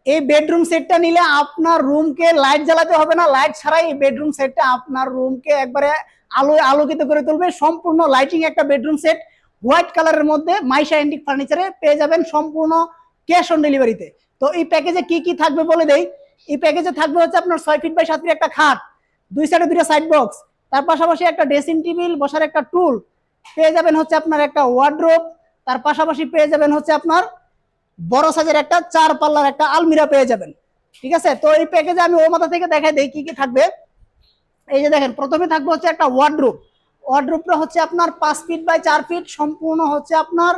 এই বেডরুম সেটটা নিলে আপনার রুমকে লাইট জ্বালাতে হবে না, লাইট ছাড়াই এই বেডরুম সেটটা আপনার রুমকে একবারে আলোকিত করে তুলবে। সম্পূর্ণ লাইটিং একটা বেডরুম সেট হোয়াইট কালারের মধ্যে মাইশা এন্টিক ফার্নিচারে পেয়ে যাবেন সম্পূর্ণ ক্যাশ অন ডেলিভারিতে। তো এই প্যাকেজে কি কি থাকবে বলে দেই। এই প্যাকেজে থাকবে হচ্ছে আপনার 6 ফিট বাই 7 ফিট একটা খাট, দুই সাইডে দুইটা সাইড বক্স, তার পাশাপাশি একটা ড্রেসিং টেবিল, বসার একটা টুল, পেয়ে যাবেন হচ্ছে আপনার একটা ওয়ার্ড্রোব, তার পাশাপাশি পেয়ে যাবেন হচ্ছে আপনার বড় সাইজের একটা 4 পাল্লার একটা আলমিরা পেয়ে যাবেন। ঠিক আছে, তো এই প্যাকেজে আমি ও মাথা থেকে দেখাই দেই কি কি থাকবে। এই যে দেখেন, প্রথমে থাকবে হচ্ছে একটা ওয়ার্ড্রোব। ওয়ার্ড্রোবটা হচ্ছে আপনার 5 ফিট বাই 4 ফিট, সম্পূর্ণ হচ্ছে আপনার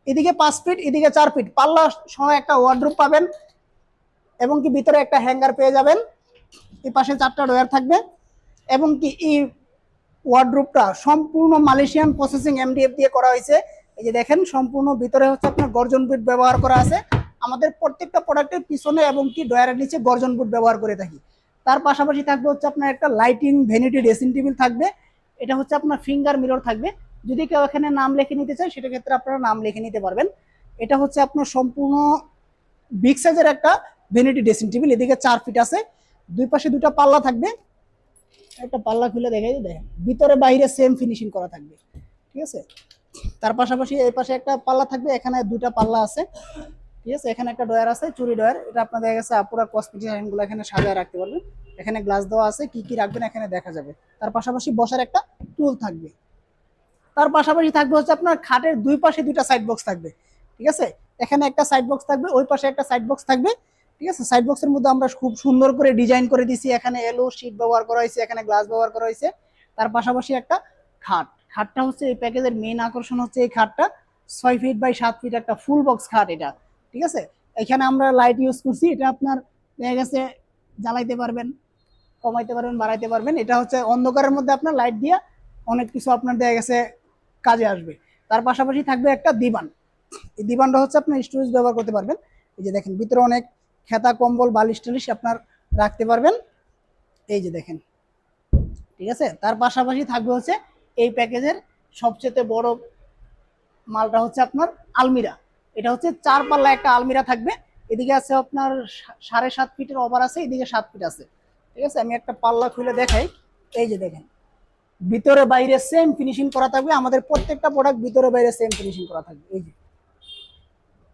এদিকে 5 ফিট এদিকে 4 ফিট পাল্লা সহ একটা ওয়ার্ড্রোব পাবেন, এবং কি ভিতরে একটা হ্যাঙ্গার পেয়ে যাবেন। এই পাশে 4টা ডয়ার থাকবে, এবং কি এই ওয়ার্ড্রোবটা সম্পূর্ণ মালয়েশিয়ান প্রসেসিং এমডিএফ দিয়ে করা হয়েছে। এই যে দেখেন, সম্পূর্ণ ভিতরে হচ্ছে আপনার গর্জন বুট ব্যবহার করা আছে। আমাদের প্রত্যেকটা প্রোডাক্টের পিছনে এবং কি ডয়ারের নিচে গর্জন বুট ব্যবহার করে থাকি। তার পাশাপাশি থাকবে হচ্ছে আপনার একটা লাইটিং ভ্যানিটি ড্রেসিং টেবিল থাকবে। এটা হচ্ছে আপনার ফিঙ্গার মিরর থাকবে, যদি কেউ এখানে নাম লিখে নিতে চায় সেটা ক্ষেত্রে আপনারা নাম লিখে নিতে পারবেন। এটা হচ্ছে আপনার সম্পূর্ণ বিগ সাইজের একটা ভ্যানিটি ড্রেসিং টেবিল, এদিকে 4 ফিট আছে, দুই পাশে দুটা পাল্লা থাকবে। একটা পাল্লা খুলে দেখাই, দেখেন ভিতরে বাইরে সেম ফিনিশিং করা থাকবে। ঠিক আছে, তার পাশাপাশি এই পাশে একটা পাল্লা থাকবে, এখানে দুটা পাল্লা আছে। ঠিক আছে, এখানে একটা ডয়ার আছে, চুরি ডয়ার, এটা আপনার দেখা গেছে পুরো কসমেটিক আইটেমগুলো এখানে সাজায় রাখতে পারবেন। এখানে গ্লাস দেওয়া আছে, কি কি রাখবেন এখানে দেখা যাবে। তার পাশাপাশি বসার একটা টুল থাকবে। তার পাশাপাশি থাকবে হচ্ছে আপনার খাটের দুই পাশে দুইটা সাইড বক্স থাকবে। ঠিক আছে, এখানে একটা সাইড বক্স থাকবে, ওই পাশে একটা সাইড বক্স থাকবে। ঠিক আছে, সাইড বক্সের মধ্যে আমরা খুব সুন্দর করে ডিজাইন করে দিছি, এখানে এলো শীট ব্যবহার করা হয়েছে, এখানে গ্লাস ব্যবহার করা হয়েছে। তার পাশাপাশি একটা খাট, খাটটা হচ্ছে এই প্যাকেজের মেইন আকর্ষণ হচ্ছে এই খাটটা 6 ফিট বাই 7 ফিট একটা ফুল বক্স খাট এটা। ঠিক আছে, এখানে আমরা লাইট ইউজ করছি, এটা আপনার দেখা গেছে জ্বালাইতে পারবেন, কমাইতে পারবেন, বাড়াইতে পারবেন। এটা হচ্ছে অন্ধকারের মধ্যে আপনার লাইট দিয়ে অনেক কিছু আপনার দেখা গেছে কাজে আসবে। তার পাশাপাশি থাকবে একটা দিবান, এই দিবানটা হচ্ছে আপনার স্টোরেজ ব্যবহার করতে পারবেন। এই যে দেখেন, ভিতরে অনেক খেতা কম্বল বালিশ টালিশ আপনার রাখতে পারবেন। এই যে দেখেন, ঠিক আছে। তার পাশাপাশি থাকবে হচ্ছে এই প্যাকেজের সবচেয়ে বড় মালটা হচ্ছে আপনার আলমিরা। এটা হচ্ছে 4 পাল্লা একটা আলমিরা থাকবে, এদিকে আছে আপনার 7.5 ফিটের ওভার আছে, এদিকে 7 ফিট আছে। ঠিক আছে, আমি একটা পাল্লা খুলে দেখাই। এই যে দেখেন, ভিতরে বাইরে সেম ফিনিশিং করা থাকবে, আমাদের প্রত্যেকটা প্রোডাক্ট ভিতরে বাইরে সেম ফিনিশিং করা থাকবে। এই যে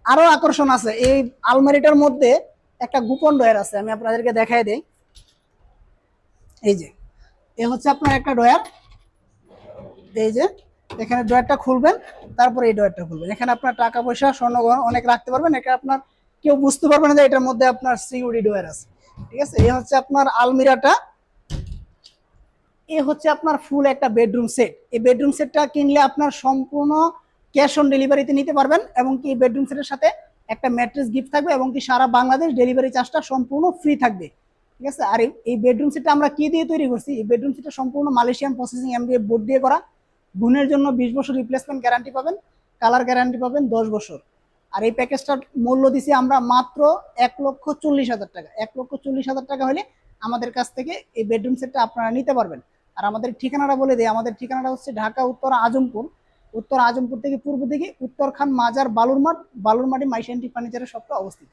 আরো আকর্ষণ আছে এই আলমারিটার মধ্যে, একটা গোপন ডয়ার আছে, আমি আপনাদেরকে দেখাই দেই। এই যে এ হচ্ছে আপনার একটা ডয়ার, এই যে এখানে ডয়ারটা খুলবেন, তারপরে এই ডয়ারটা খুলবেন, এখানে আপনার টাকা পয়সা স্বর্ণ অনেক রাখতে পারবেন। এটা আপনার কেউ বুঝতে পারবে না যে এটার মধ্যে আপনার সিকিউরিটি ডয়ার আছে। ঠিক আছে, এই হচ্ছে আপনার আলমিরাটা। এ হচ্ছে আপনার ফুল একটা বেডরুম সেট। এই বেডরুম সেটটা কিনলে আপনার সম্পূর্ণ ক্যাশ অন ডেলিভারিতে নিতে পারবেন, এবং কি এই বেডরুম সেটের সাথে একটা ম্যাট্রেস গিফট থাকবে, এবং কি সারা বাংলাদেশ ডেলিভারি চার্জটা সম্পূর্ণ ফ্রি থাকবে। ঠিক আছে, আর এই বেডরুম সেটটা আমরা কি দিয়ে তৈরি করছি, এই বেডরুম সেটটা সম্পূর্ণ মালয়েশিয়ান প্রসেসিং এমডিএফ বোর্ড দিয়ে করা। গুণের জন্য 20 বছর রিপ্লেসমেন্ট গ্যারান্টি পাবেন, কালার গ্যারান্টি পাবেন 10 বছর। আর এই প্যাকেজটার মূল্য দিছি আমরা মাত্র 1,40,000 টাকা। 1,40,000 টাকা হলে আমাদের কাছ থেকে এই বেডরুম সেটটা আপনারা নিতে পারবেন। আর আমাদের ঠিকানাটা বলে দিই, আমাদের ঠিকানাটা হচ্ছে ঢাকা উত্তর আজমপুর। উত্তর আজমপুর থেকে পূর্ব দিকে উত্তরখান মাজার বালুরমাঠ, বালুরমাটি মাইশা এন্টিক ফার্নিচারের শপটা অবস্থিত।